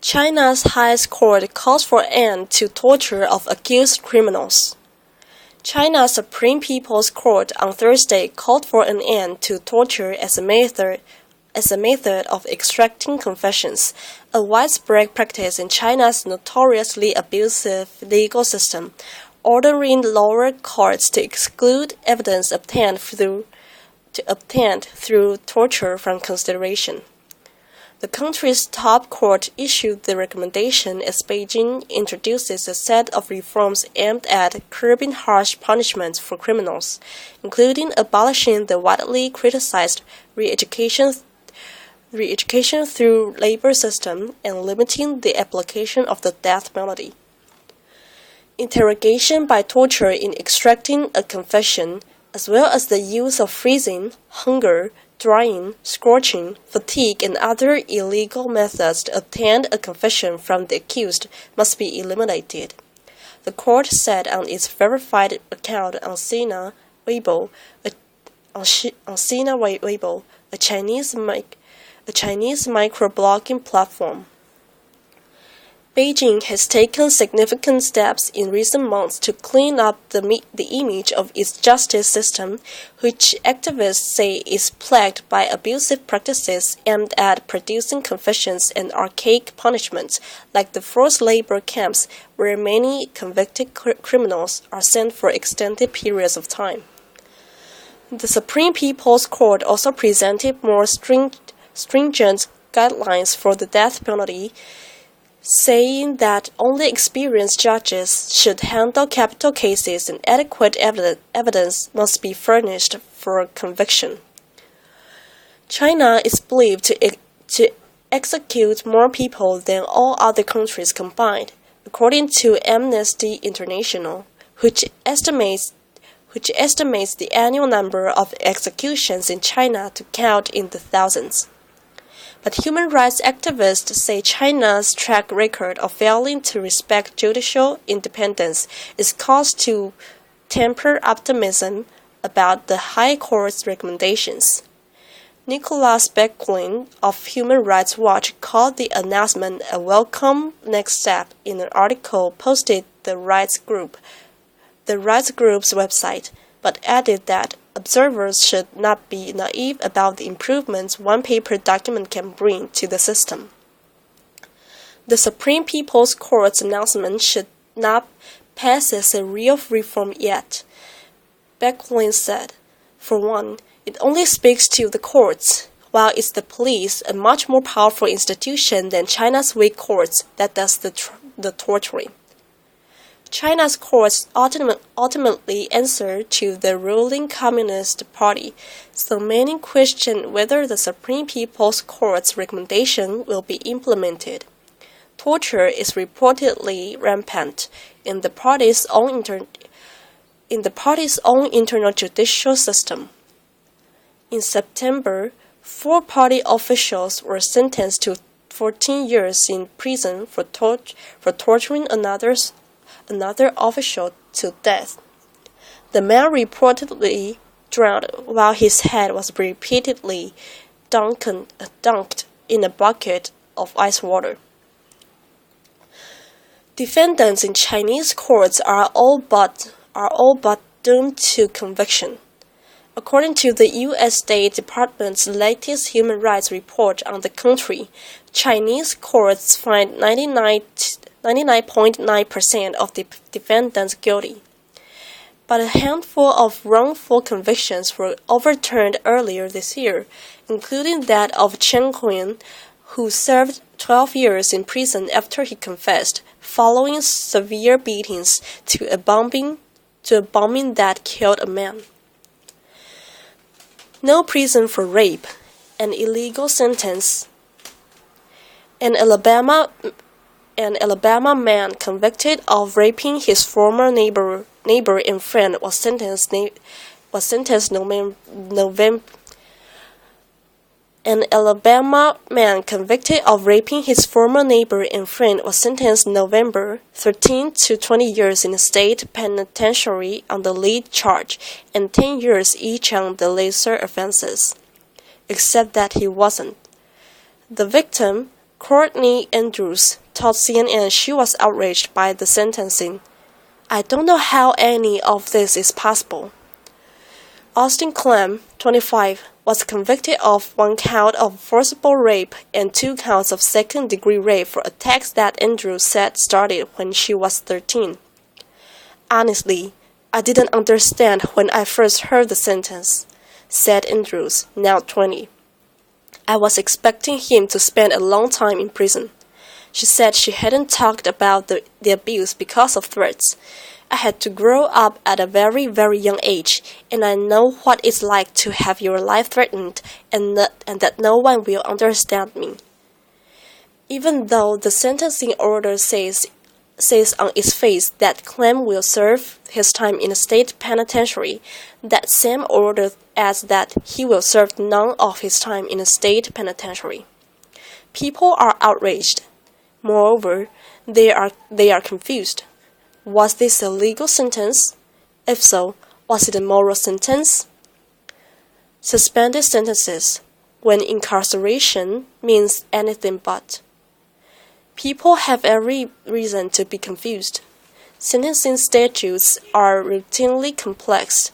China's highest court calls for an end to torture of accused criminals. China's Supreme People's Court on Thursday called for an end to torture as a method of extracting confessions, a widespread practice in China's notoriously abusive legal system, ordering lower courts to exclude evidence obtained through torture from consideration. The country's top court issued the recommendation as Beijing introduces a set of reforms aimed at curbing harsh punishments for criminals, including abolishing the widely criticized re-education through labor system and limiting the application of the death penalty. Interrogation by torture in extracting a confession, as well as the use of freezing, hunger, drying, scorching, fatigue, and other illegal methods to obtain a confession from the accused must be eliminated. The court said on its verified account on Sina Weibo, a Chinese microblogging platform. Beijing has taken significant steps in recent months to clean up the image of its justice system, which activists say is plagued by abusive practices aimed at producing confessions and archaic punishments, like the forced labor camps where many convicted criminals are sent for extended periods of time. The Supreme People's Court also presented more stringent guidelines for the death penalty, saying that only experienced judges should handle capital cases and adequate evidence must be furnished for conviction. China is believed to execute more people than all other countries combined, according to Amnesty International, which estimates the annual number of executions in China to count in the thousands. But human rights activists say China's track record of failing to respect judicial independence is cause to temper optimism about the High Court's recommendations. Nicholas Becklin of Human Rights Watch called the announcement a welcome next step in an article posted the rights group's website, but added that observers should not be naive about the improvements one paper document can bring to the system. The Supreme People's Court's announcement should not pass as a real reform yet, Becklin said. For one, it only speaks to the courts, while it's the police, a much more powerful institution than China's weak courts, that does the torturing. China's courts ultimately answer to the ruling Communist Party, so many question whether the Supreme People's Court's recommendation will be implemented. Torture is reportedly rampant in the party's own internal judicial system. In September, 4 party officials were sentenced to 14 years in prison for torturing another official to death. The man reportedly drowned while his head was repeatedly dunked in a bucket of ice water. Defendants in Chinese courts are all but doomed to conviction. According to the U.S. State Department's latest human rights report on the country, Chinese courts find 99.9% of the defendants guilty. But a handful of wrongful convictions were overturned earlier this year, including that of Chen Huan, who served 12 years in prison after he confessed, following severe beatings to a bombing that killed a man. No prison for rape, an illegal sentence. An Alabama man convicted of raping his former neighbor and friend was sentenced November. An Alabama man convicted of raping his former neighbor and friend was sentenced November 13 to 20 years in a state penitentiary on the lead charge and 10 years each on the lesser offenses. Except that he wasn't. The victim, Courtney Andrews told CNN she was outraged by the sentencing. "I don't know how any of this is possible." Austin Clem, 25, was convicted of 1 count of forcible rape and 2 counts of second-degree rape for attacks that Andrews said started when she was 13. "Honestly, I didn't understand when I first heard the sentence," said Andrews, now 20. "I was expecting him to spend a long time in prison." She said she hadn't talked about the abuse because of threats. "I had to grow up at a very, very young age, and I know what it's like to have your life threatened and that no one will understand me." Even though the sentencing order says on its face that Clem will serve his time in a state penitentiary, that same order adds that he will serve none of his time in a state penitentiary. People are outraged. Moreover, they are confused. Was this a legal sentence? If so, was it a moral sentence? Suspended sentences, when incarceration means anything but. People have every reason to be confused. Sentencing statutes are routinely complex,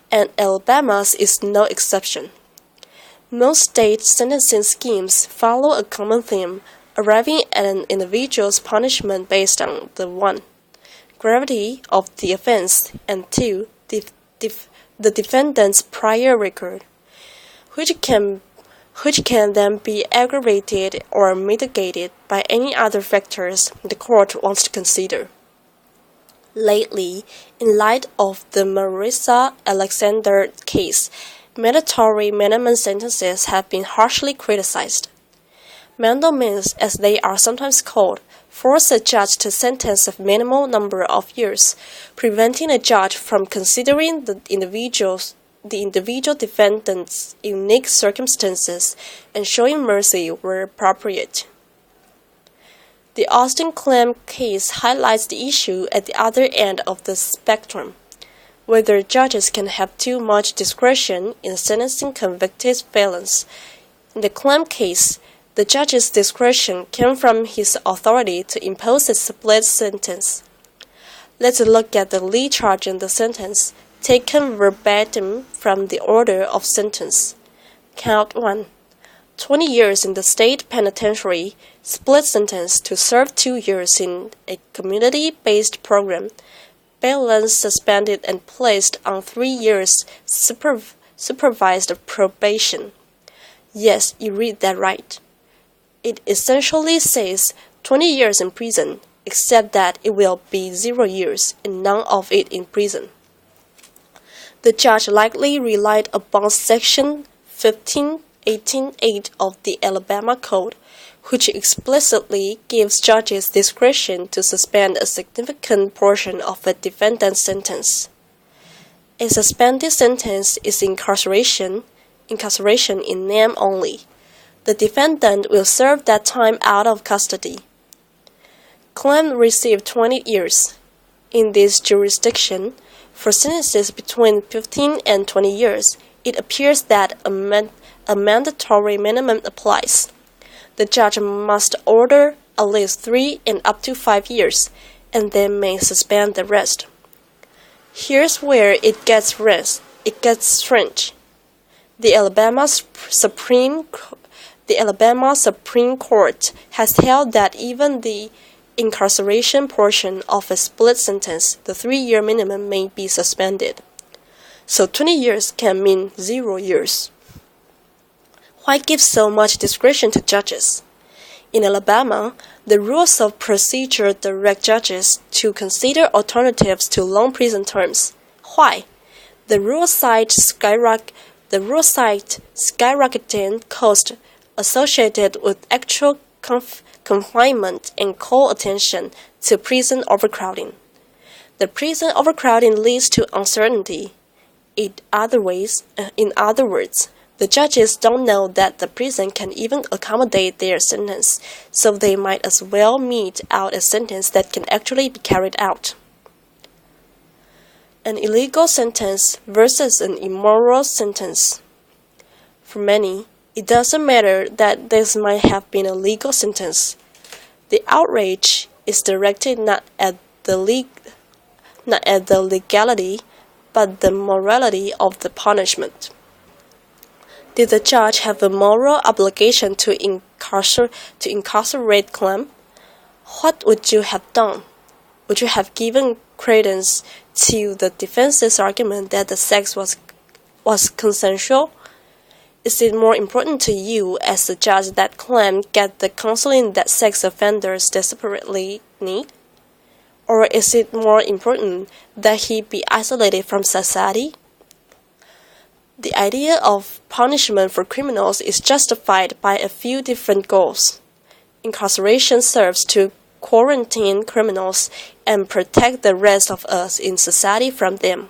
and Alabama's is no exception. Most state sentencing schemes follow a common theme, arriving at an individual's punishment based on the 1. Gravity of the offense, and 2. The defendant's prior record, which can then be aggravated or mitigated by any other factors the court wants to consider. Lately, in light of the Marissa Alexander case, mandatory minimum sentences have been harshly criticized. Mandomins, as they are sometimes called, force a judge to sentence a minimal number of years, preventing a judge from considering the individual defendant's unique circumstances and showing mercy where appropriate. The Austin Clem case highlights the issue at the other end of the spectrum, whether judges can have too much discretion in sentencing convicted felons. In the Clem case, the judge's discretion came from his authority to impose a split sentence. Let's look at the lead charge in the sentence, taken verbatim from the order of sentence. Count 1. 20 years in the state penitentiary, split sentence to serve 2 years in a community-based program, felons suspended and placed on 3 years supervised probation. Yes, you read that right. It essentially says 20 years in prison, except that it will be 0 years and none of it in prison. The judge likely relied upon Section 1518(8) of the Alabama Code, which explicitly gives judges discretion to suspend a significant portion of a defendant's sentence. A suspended sentence is incarceration in name only. The defendant will serve that time out of custody. Clem received 20 years. In this jurisdiction, for sentences between 15 and 20 years, it appears that a mandatory minimum applies. The judge must order at least 3 and up to 5 years, and then may suspend the rest. Here's where it gets strange. The Alabama Supreme Court has held that even the incarceration portion of a split sentence, the 3-year minimum, may be suspended. So 20 years can mean 0 years. Why give so much discretion to judges? In Alabama, the rules of procedure direct judges to consider alternatives to long prison terms. Why? The rules cite skyrocketing cost associated with actual confinement and call attention to prison overcrowding. The prison overcrowding leads to uncertainty. In other words, the judges don't know that the prison can even accommodate their sentence, so they might as well mete out a sentence that can actually be carried out. An illegal sentence versus an immoral sentence. For many, It doesn't matter that this might have been a legal sentence. The outrage is directed not at the legality, but the morality of the punishment. Did the judge have a moral obligation to incarcerate Clem? What would you have done? Would you have given credence to the defense's argument that the sex was consensual? Is it more important to you as a judge that Clem get the counseling that sex offenders desperately need? Or is it more important that he be isolated from society? The idea of punishment for criminals is justified by a few different goals. Incarceration serves to quarantine criminals and protect the rest of us in society from them.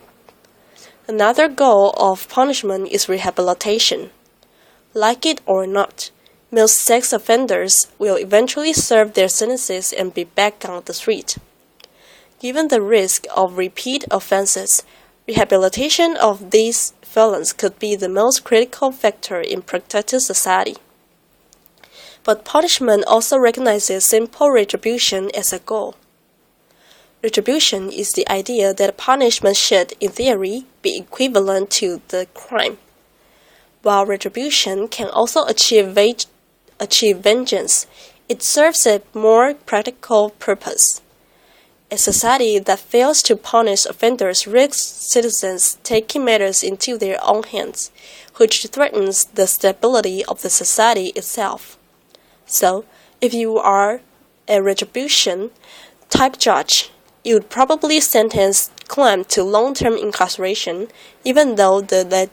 Another goal of punishment is rehabilitation. Like it or not, most sex offenders will eventually serve their sentences and be back on the street. Given the risk of repeat offenses, rehabilitation of these felons could be the most critical factor in protecting society. But punishment also recognizes simple retribution as a goal. Retribution is the idea that punishment should, in theory, be equivalent to the crime. While retribution can also achieve vengeance, it serves a more practical purpose. A society that fails to punish offenders risks citizens taking matters into their own hands, which threatens the stability of the society itself. So, if you are a retribution-type judge, you would probably sentence Clem to long-term incarceration, even though the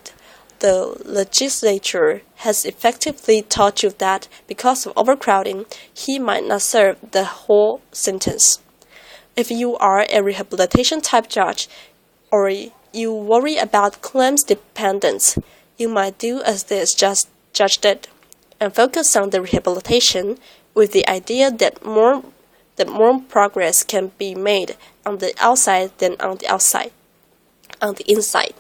legislature has effectively taught you that because of overcrowding, he might not serve the whole sentence. If you are a rehabilitation-type judge, or you worry about Clem's dependence, you might do as this judge did, and focus on the rehabilitation with the idea that more progress can be made on the outside than on the inside.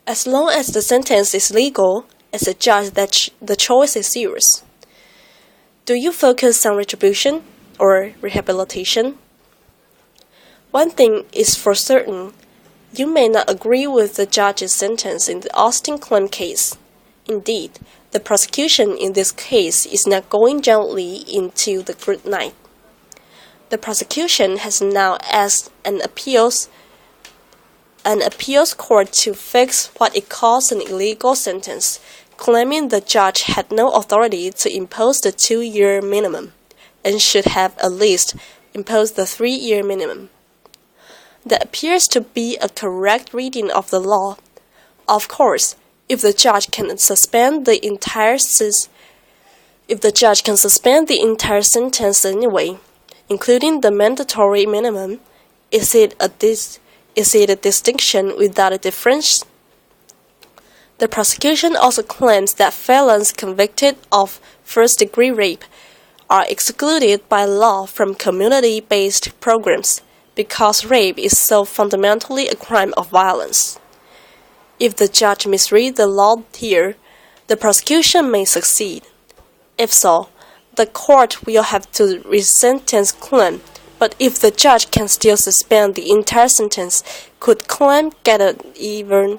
As long as the sentence is legal, as a judge, the choice is yours. Do you focus on retribution or rehabilitation? One thing is for certain, you may not agree with the judge's sentence in the Austin Clem case. Indeed, the prosecution in this case is not going gently into the good night. The prosecution has now asked an appeals court to fix what it calls an illegal sentence, claiming the judge had no authority to impose the 2-year minimum, and should have at least imposed the 3-year minimum. That appears to be a correct reading of the law. Of course, if the judge can suspend the entire sentence anyway, including the mandatory minimum, is it a distinction without a difference? The prosecution also claims that felons convicted of first-degree rape are excluded by law from community-based programs because rape is so fundamentally a crime of violence. If the judge misreads the law here, the prosecution may succeed. If so, the court will have to resentence Clem. But if the judge can still suspend the entire sentence, could Clem get an even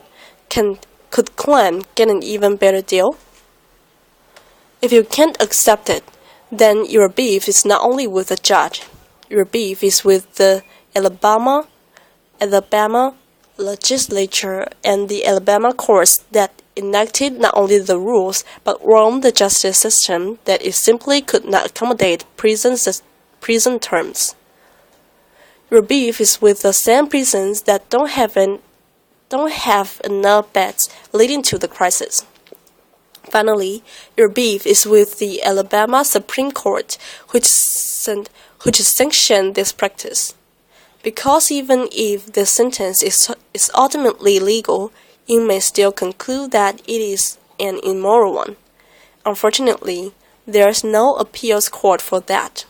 better deal? If you can't accept it, then your beef is not only with the judge. Your beef is with the Alabama legislature and the Alabama courts that enacted not only the rules but wronged the justice system that it simply could not accommodate prison terms. Your beef is with the same prisons that don't have enough beds, leading to the crisis. Finally, your beef is with the Alabama Supreme Court, which sanctioned this practice. Because even if the sentence is ultimately legal, you may still conclude that it is an immoral one. Unfortunately, there is no appeals court for that.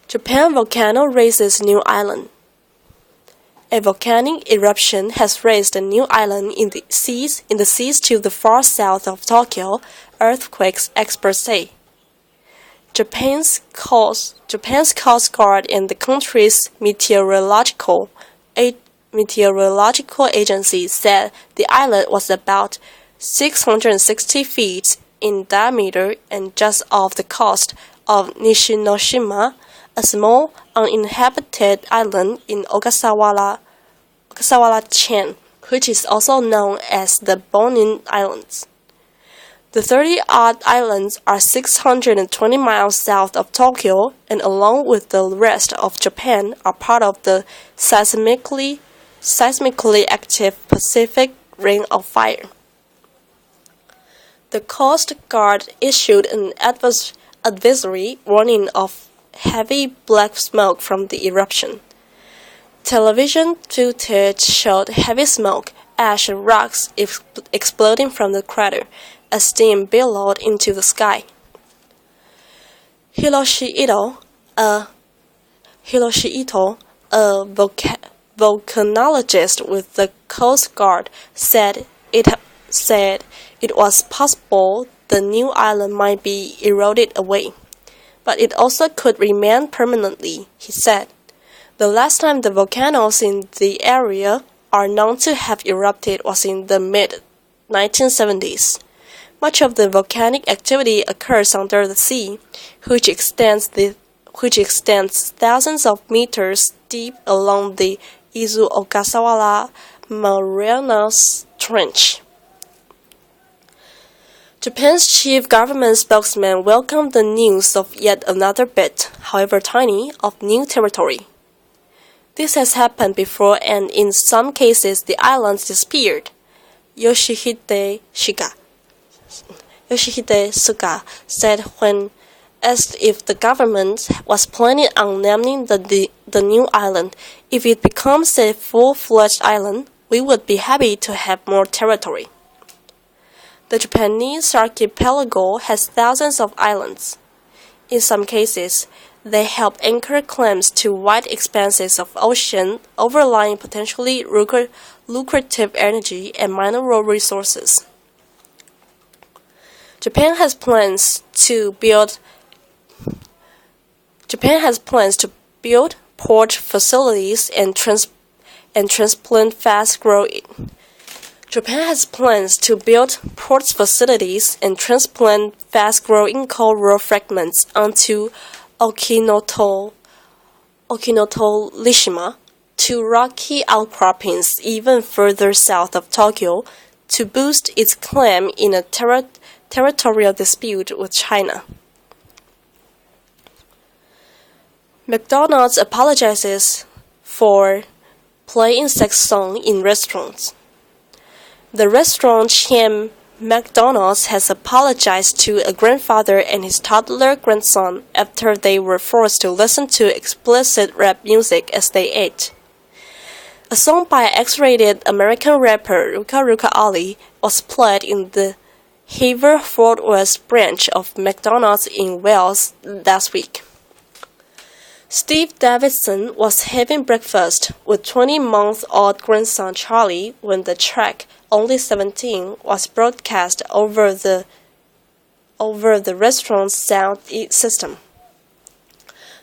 Japan volcano raises new island. A volcanic eruption has raised a new island in the seas to the far south of Tokyo, earthquakes experts say. Japan's Coast Guard and the country's meteorological agency said the island was about 660 feet in diameter and just off the coast of Nishinoshima, a small uninhabited island in Ogasawara chain, which is also known as the Bonin Islands. The 30-odd islands are 620 miles south of Tokyo and along with the rest of Japan are part of the seismically active Pacific Ring of Fire. The Coast Guard issued an advisory warning of heavy black smoke from the eruption. Television footage showed heavy smoke, ash and rocks exploding from the crater as steam billowed into the sky. Hiroshi Ito, a volcanologist with the Coast Guard, said it was possible the new island might be eroded away, but it also could remain permanently, he said. The last time the volcanoes in the area are known to have erupted was in the mid-1970s. Much of the volcanic activity occurs under the sea, which extends thousands of meters deep along the Izu-Ogasawara Marianas Trench. Japan's chief government spokesman welcomed the news of yet another bit, however tiny, of new territory. This has happened before and in some cases the islands disappeared, Yoshihide Suga said when asked if the government was planning on naming the new island. If it becomes a full-fledged island, we would be happy to have more territory. The Japanese archipelago has thousands of islands. In some cases, they help anchor claims to wide expanses of ocean overlying potentially lucrative energy and mineral resources. Japan has plans to build port facilities and transplant fast-growing coal road fragments onto Okinotorishima to rocky outcroppings even further south of Tokyo to boost its claim in a territorial dispute with China. McDonald's apologizes for playing sex song in restaurants. The restaurant chain McDonald's has apologized to a grandfather and his toddler grandson after they were forced to listen to explicit rap music as they ate. A song by X-rated American rapper Ruka Ruka Ali was played in the Haverfordwest branch of McDonald's in Wales last week. Steve Davidson was having breakfast with 20-month-old grandson Charlie when the track "Only 17" was broadcast over the restaurant's sound system.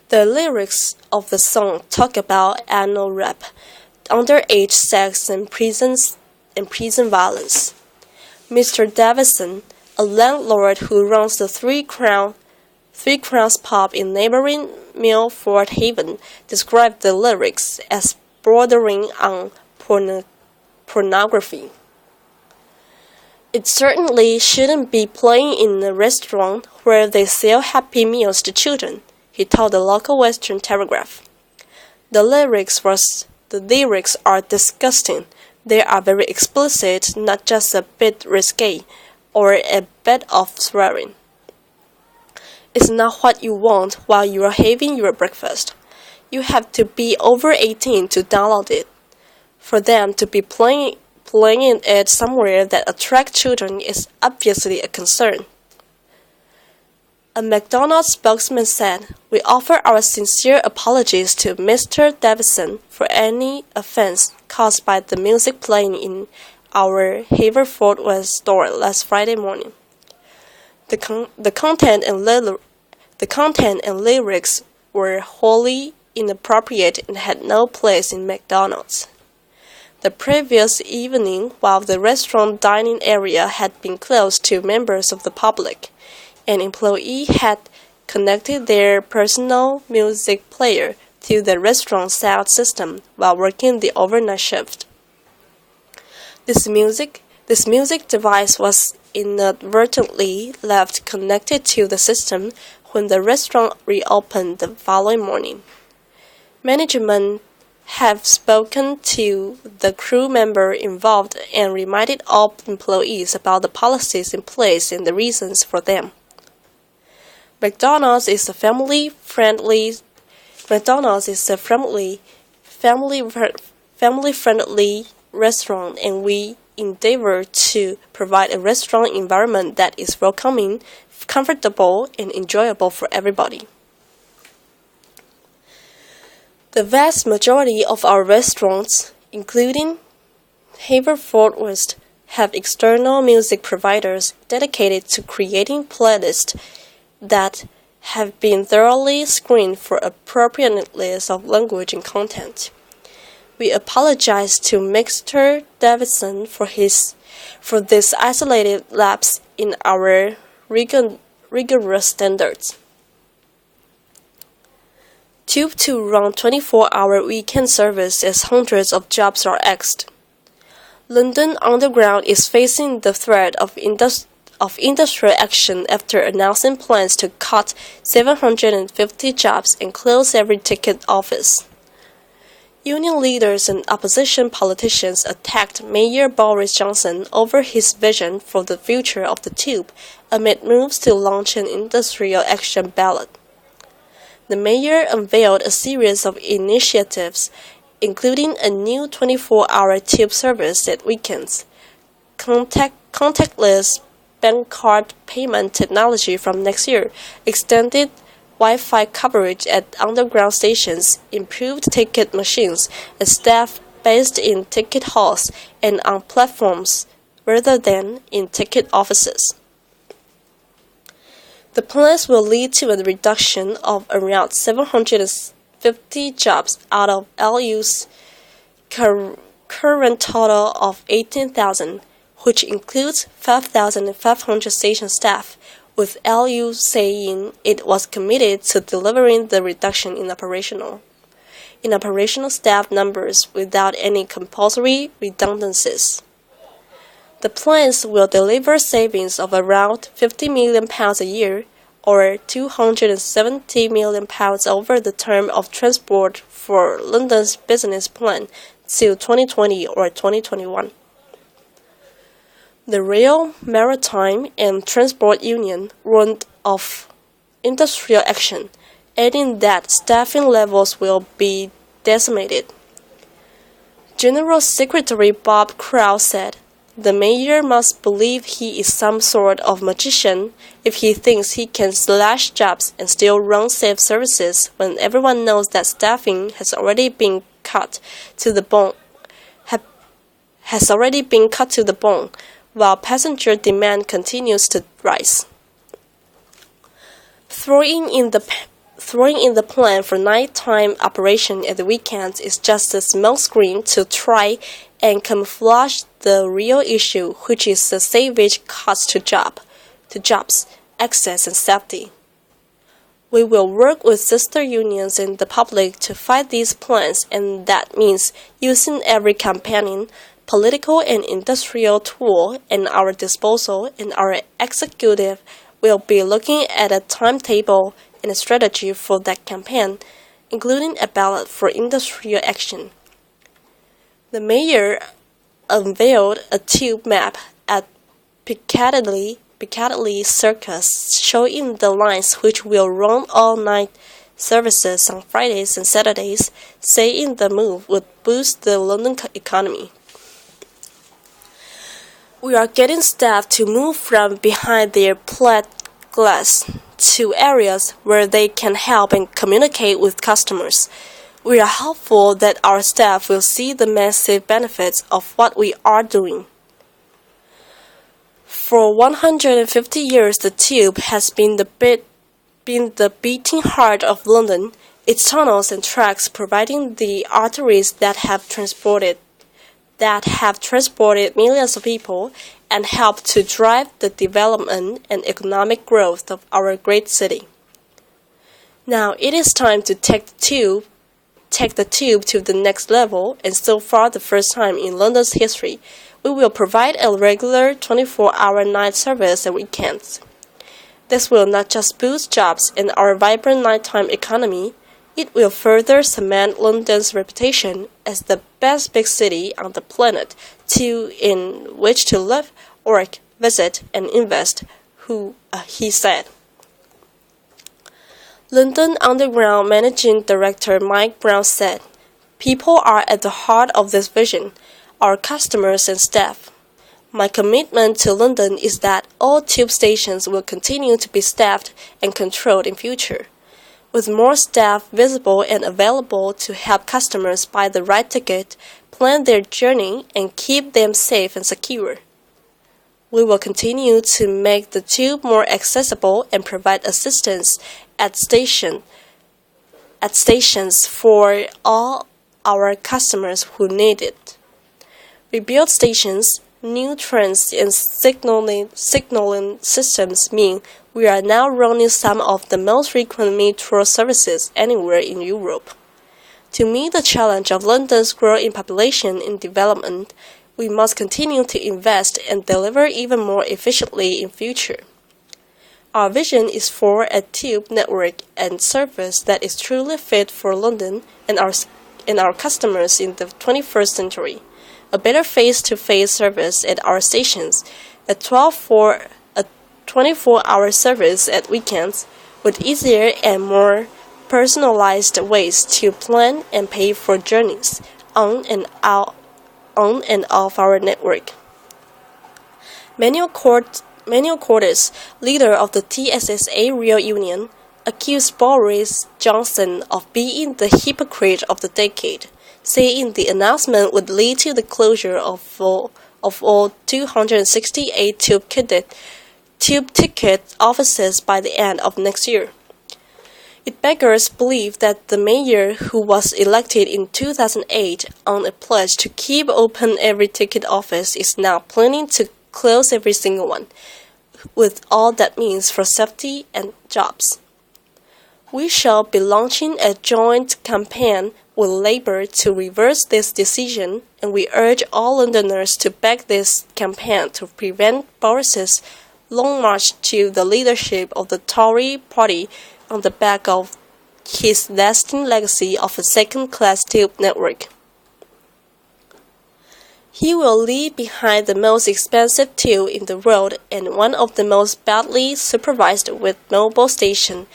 The lyrics of the song talk about anal rape, underage sex, and prison violence. Mr. Davidson, a landlord who runs the Three Crowns pub in neighboring Milford Haven, described the lyrics as bordering on pornography. It certainly shouldn't be playing in a restaurant where they sell Happy Meals to children, he told the local Western Telegraph. The lyrics are disgusting. They are very explicit, not just a bit risque or a bit of swearing. It's not what you want while you are having your breakfast. You have to be over 18 to download it. For them to be playing it somewhere that attracts children is obviously a concern. A McDonald's spokesman said, "We offer our sincere apologies to Mr. Davidson for any offense caused by the music playing in our Haverford West store last Friday morning. The content and lyrics were wholly inappropriate and had no place in McDonald's." The previous evening, while the restaurant dining area had been closed to members of the public, an employee had connected their personal music player to the restaurant sound system while working the overnight shift. This music device was inadvertently left connected to the system when the restaurant reopened the following morning. Management have spoken to the crew member involved and reminded all employees about the policies in place and the reasons for them. McDonald's is a family-friendly restaurant, and we endeavor to provide a restaurant environment that is welcoming, comfortable, and enjoyable for everybody. The vast majority of our restaurants, including Haverford West, have external music providers dedicated to creating playlists that have been thoroughly screened for appropriateness of language and content. We apologize to Mr. Davidson for this isolated lapse in our rigorous standards. Tube to run 24-hour weekend service as hundreds of jobs are axed. London Underground is facing the threat of industrial action after announcing plans to cut 750 jobs and close every ticket office. Union leaders and opposition politicians attacked Mayor Boris Johnson over his vision for the future of the tube amid moves to launch an industrial action ballot. The mayor unveiled a series of initiatives, including a new 24-hour tube service at weekends, contactless bank card payment technology from next year, extended Wi-Fi coverage at underground stations, improved ticket machines, and staff based in ticket halls and on platforms rather than in ticket offices. The plans will lead to a reduction of around 750 jobs out of LU's current total of 18,000, which includes 5,500 station staff, with LU saying it was committed to delivering the reduction in operational staff numbers without any compulsory redundancies. The plans will deliver savings of around £50 million a year, or £270 million over the term of transport for London's business plan till 2020 or 2021. The Rail, Maritime and Transport Union warned of industrial action, adding that staffing levels will be decimated. General Secretary Bob Crow said, "The mayor must believe he is some sort of magician if he thinks he can slash jobs and still run safe services when everyone knows that staffing has already been cut to the bone, while passenger demand continues to rise." Throwing in the plan for nighttime operation at the weekends is just a smokescreen to try and camouflage the real issue, which is the savage cost to jobs, access, and safety. We will work with sister unions and the public to fight these plans, and that means using every campaigning, political and industrial tool at our disposal, and our executive will be looking at a timetable and a strategy for that campaign, including a ballot for industrial action. The mayor unveiled a tube map at Piccadilly Circus showing the lines which will run all-night services on Fridays and Saturdays, saying the move would boost the London economy. "We are getting staff to move from behind their glass to areas where they can help and communicate with customers. We are hopeful that our staff will see the massive benefits of what we are doing. For 150 years, the Tube has been the beating heart of London, its tunnels and tracks providing the arteries that have transported millions of people and helped to drive the development and economic growth of our great city. Now it is time to take the tube to the next level, and so far the first time in London's history, we will provide a regular 24-hour night service at weekends. This will not just boost jobs and our vibrant nighttime economy, it will further cement London's reputation as the best big city on the planet in which to live, work, visit, and invest, he said. London Underground Managing Director Mike Brown said, "People are at the heart of this vision, our customers and staff. My commitment to London is that all tube stations will continue to be staffed and controlled in future, with more staff visible and available to help customers buy the right ticket, plan their journey, and keep them safe and secure. We will continue to make the tube more accessible and provide assistance at stations for all our customers who need it. Rebuilt stations, new trends in signaling systems mean we are now running some of the most frequent metro services anywhere in Europe. To meet the challenge of London's growing population and development, we must continue to invest and deliver even more efficiently in future. Our vision is for a tube network and service that is truly fit for London and our customers in the 21st century. A better face-to-face service at our stations, a 24-hour service at weekends, with easier and more personalized ways to plan and pay for journeys on and off our network." Manuel Cordes, leader of the TSSA Rail Union, accused Boris Johnson of being the hypocrite of the decade, saying the announcement would lead to the closure of all 268 tube ticket offices by the end of next year. It beggars belief that the mayor, who was elected in 2008 on a pledge to keep open every ticket office, is now planning to close every single one, with all that means for safety and jobs. We shall be launching a joint campaign with Labour to reverse this decision, and we urge all Londoners to back this campaign to prevent Boris's long march to the leadership of the Tory party on the back of his lasting legacy of a second-class tube network. He will leave behind the most expensive tube in the world and one of the most badly supervised, with mobile station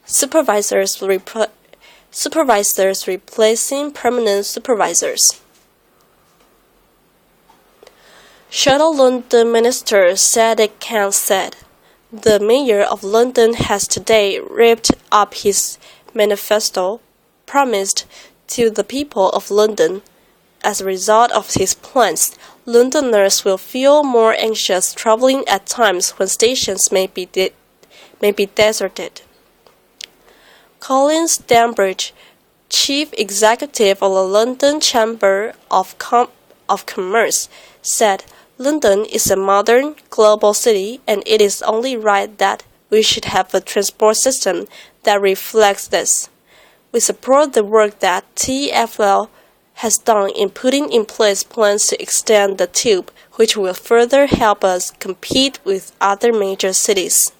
supervisors replacing permanent supervisors. Shuttle London Minister Sadiq Khan said, "The Mayor of London has today ripped up his manifesto promised to the people of London. As a result of his plans, Londoners will feel more anxious travelling at times when stations may be deserted." Colin Stambridge, Chief Executive of the London Chamber of Commerce, said, "London is a modern, global city, and it is only right that we should have a transport system that reflects this. We support the work that TfL has done in putting in place plans to extend the tube, which will further help us compete with other major cities."